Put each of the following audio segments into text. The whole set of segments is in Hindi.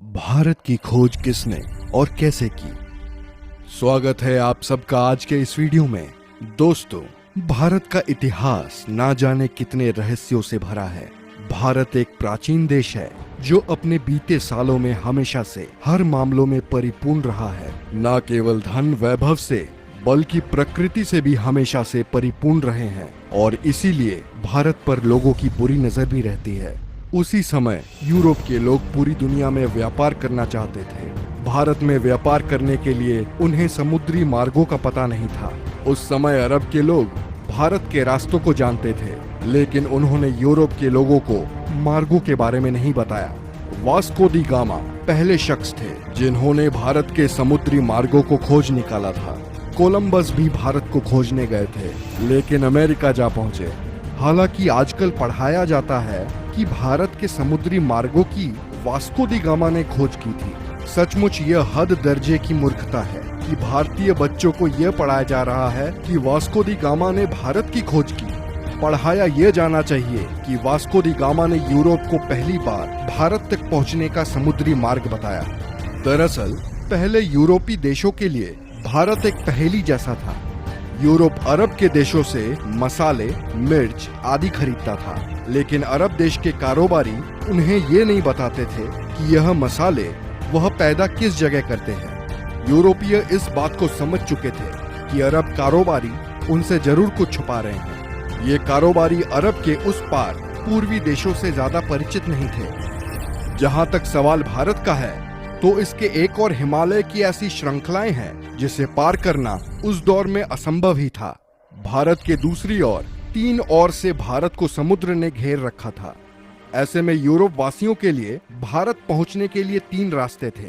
भारत की खोज किसने और कैसे की। स्वागत है आप सबका आज के इस वीडियो में। दोस्तों, भारत का इतिहास ना जाने कितने रहस्यों से भरा है। भारत एक प्राचीन देश है जो अपने बीते सालों में हमेशा से हर मामलों में परिपूर्ण रहा है। न केवल धन वैभव से बल्कि प्रकृति से भी हमेशा से परिपूर्ण रहे हैं और इसीलिए भारत पर लोगों की बुरी नजर भी रहती है। उसी समय यूरोप के लोग पूरी दुनिया में व्यापार करना चाहते थे। भारत में व्यापार करने के लिए उन्हें समुद्री मार्गों का पता नहीं था। उस समय अरब के लोग भारत के रास्तों को जानते थे, लेकिन उन्होंने यूरोप के लोगों को मार्गों के बारे में नहीं बताया। वास्को दी गामा पहले शख्स थे जिन्होंने भारत के समुद्री मार्गों को खोज निकाला था। कोलंबस भी भारत को खोजने गए थे, लेकिन अमेरिका जा पहुंचे। हालांकि आजकल पढ़ाया जाता है कि भारत के समुद्री मार्गों की वास्को दी गामा ने खोज की थी। सचमुच यह हद दर्जे की मूर्खता है कि भारतीय बच्चों को यह पढ़ाया जा रहा है कि वास्को दी गामा ने भारत की खोज की। पढ़ाया यह जाना चाहिए कि वास्को दी गामा ने यूरोप को पहली बार भारत तक पहुंचने का समुद्री मार्ग बताया। दरअसल पहले यूरोपी देशों के लिए भारत एक पहेली जैसा था। यूरोप अरब के देशों से मसाले, मिर्च आदि खरीदता था, लेकिन अरब देश के कारोबारी उन्हें ये नहीं बताते थे कि यह मसाले वह पैदा किस जगह करते हैं। यूरोपीय इस बात को समझ चुके थे कि अरब कारोबारी उनसे जरूर कुछ छुपा रहे हैं। ये कारोबारी अरब के उस पार पूर्वी देशों से ज्यादा परिचित नहीं थे। जहां तक सवाल भारत का है, तो इसके एक और हिमालय की ऐसी श्रृंखलाएं हैं जिसे पार करना उस दौर में असंभव ही था। भारत के दूसरी ओर 3 ओर से भारत को समुद्र ने घेर रखा था। ऐसे में यूरोप वासियों के लिए भारत पहुंचने के लिए 3 रास्ते थे।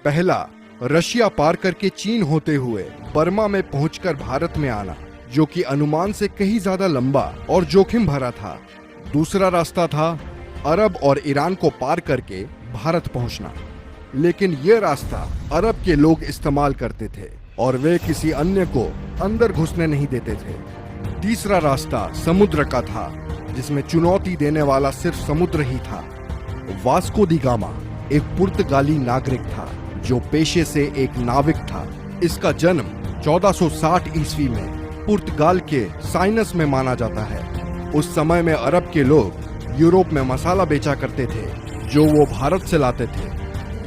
पहला, रशिया पार करके चीन होते हुए बर्मा में पहुंचकर भारत में आना, जो कि अनुमान से कहीं ज्यादा लंबा और जोखिम भरा था। दूसरा रास्ता था अरब और ईरान को पार करके भारत पहुंचना, लेकिन यह रास्ता अरब के लोग इस्तेमाल करते थे और वे किसी अन्य को अंदर घुसने नहीं देते थे। तीसरा रास्ता समुद्र का था, जिसमें चुनौती देने वाला सिर्फ समुद्र ही था। वास्को दी गामा एक पुर्तगाली नागरिक था जो पेशे से एक नाविक था। इसका जन्म 1460 ईस्वी में पुर्तगाल के साइनस में माना जाता है। उस समय में अरब के लोग यूरोप में मसाला बेचा करते थे जो वो भारत से लाते थे।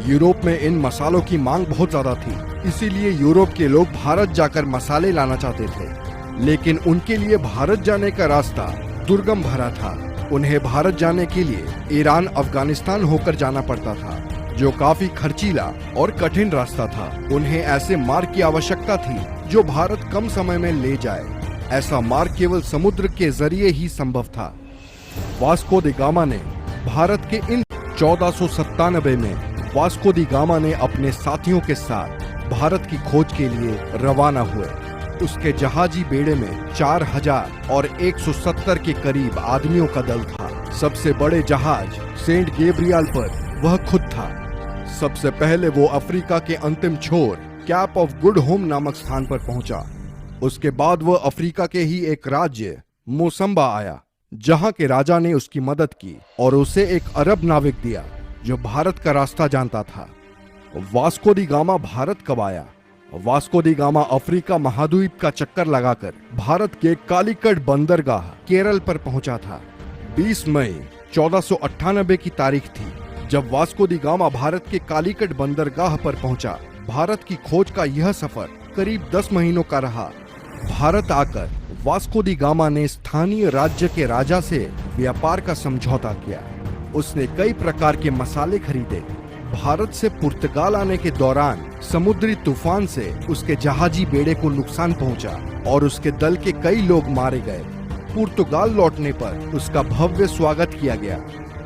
यूरोप में इन मसालों की मांग बहुत ज्यादा थी, इसीलिए यूरोप के लोग भारत जाकर मसाले लाना चाहते थे, लेकिन उनके लिए भारत जाने का रास्ता दुर्गम भरा था। उन्हें भारत जाने के लिए ईरान, अफगानिस्तान होकर जाना पड़ता था, जो काफी खर्चीला और कठिन रास्ता था। उन्हें ऐसे मार्ग की आवश्यकता थी जो भारत कम समय में ले जाए। ऐसा मार्ग केवल समुद्र के जरिए ही संभव था। वास्को दी गामा ने भारत के इन 1497 में वास्को दी गामा ने अपने साथियों के साथ भारत की खोज के लिए रवाना हुए। उसके जहाजी बेड़े में 4000 और 170 के करीब आदमियों का दल था। सबसे बड़े जहाज सेंट गैब्रियल पर वह खुद था। सबसे पहले वो अफ्रीका के अंतिम छोर कैप ऑफ गुड होम नामक स्थान पर पहुंचा। उसके बाद वह अफ्रीका के ही एक राज्य मोसम्बा आया, जहां के राजा ने उसकी मदद की और उसे एक अरब नाविक दिया जो भारत का रास्ता जानता था। वास्को दी गामा भारत कब आया? वास्को दी गामा अफ्रीका महाद्वीप का चक्कर लगाकर भारत के कालीकट बंदरगाह केरल पर पहुंचा था। 20 मई 1498 की तारीख थी जब वास्को दी गामा भारत के कालीकट बंदरगाह पर पहुंचा। भारत की खोज का यह सफर करीब 10 महीनों का रहा। भारत आकर वास्को दी गामा ने स्थानीय राज्य के राजा से व्यापार का समझौता किया। उसने कई प्रकार के मसाले खरीदे। भारत से पुर्तगाल आने के दौरान समुद्री तूफान से उसके जहाजी बेड़े को नुकसान पहुंचा और उसके दल के कई लोग मारे गए। पुर्तगाल लौटने पर उसका भव्य स्वागत किया गया।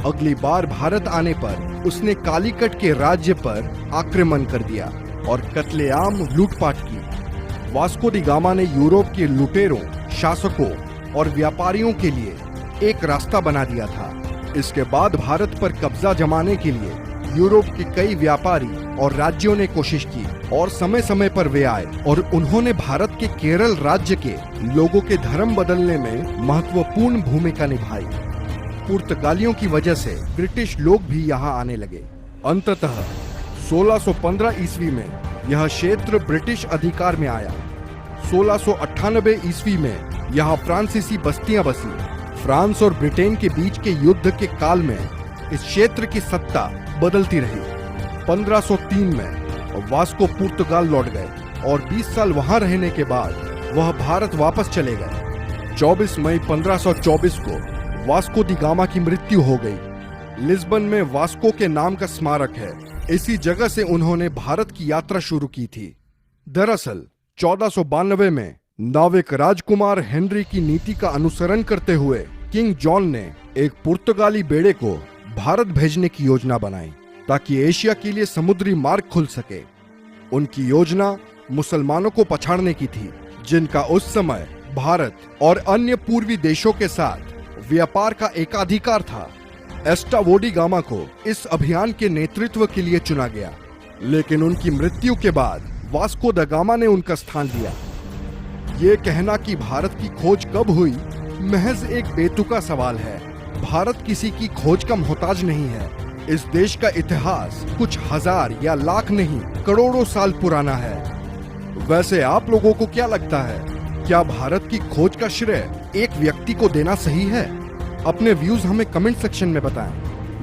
अगली बार भारत आने पर उसने कालीकट के राज्य पर आक्रमण कर दिया और कत्लेआम लूटपाट की। वास्को दी गामा ने यूरोप के लुटेरों, शासकों और व्यापारियों के लिए एक रास्ता बना दिया था। इसके बाद भारत पर कब्जा जमाने के लिए यूरोप के कई व्यापारी और राज्यों ने कोशिश की और समय समय पर वे आए और उन्होंने भारत के केरल राज्य के लोगों के धर्म बदलने में महत्वपूर्ण भूमिका निभाई। पुर्तगालियों की वजह से ब्रिटिश लोग भी यहाँ आने लगे। अंततः 1615 ईस्वी में यह क्षेत्र ब्रिटिश अधिकार में आया। 1698 ईस्वी में यहाँ फ्रांसीसी बस्तियां बसी। फ्रांस और ब्रिटेन के बीच के युद्ध के काल में इस क्षेत्र की सत्ता बदलती रही। 1503 में वास्को पुर्तगाल लौट गए और 20 साल वहां रहने के बाद वह भारत वापस चले गए। 24 मई 1524 को वास्को दी गामा की मृत्यु हो गई। लिस्बन में वास्को के नाम का स्मारक है। इसी जगह से उन्होंने भारत की यात्रा शुरू की थी। दरअसल 1492 में नाविक राजकुमार हेनरी की नीति का अनुसरण करते हुए किंग जॉन ने एक पुर्तगाली बेड़े को भारत भेजने की योजना बनाई ताकि एशिया के लिए समुद्री मार्ग खुल सके। उनकी योजना मुसलमानों को पछाड़ने की थी, जिनका उस समय भारत और अन्य पूर्वी देशों के साथ व्यापार का एकाधिकार था। एस्टावोडी गामा को इस अभियान के नेतृत्व के लिए चुना गया, लेकिन उनकी मृत्यु के बाद वास्को द गामा ने उनका स्थान लिया। ये कहना कि भारत की खोज कब हुई महज एक बेतुका सवाल है। भारत किसी की खोज का मोहताज नहीं है। इस देश का इतिहास कुछ हजार या लाख नहीं, करोड़ों साल पुराना है। वैसे आप लोगों को क्या लगता है, क्या भारत की खोज का श्रेय एक व्यक्ति को देना सही है? अपने व्यूज हमें कमेंट सेक्शन में बताएं।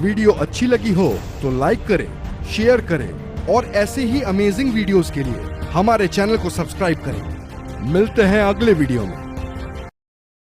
वीडियो अच्छी लगी हो तो लाइक करें, शेयर करें और ऐसे ही अमेजिंग वीडियोस के लिए हमारे चैनल को सब्सक्राइब करें। मिलते हैं अगले वीडियो में।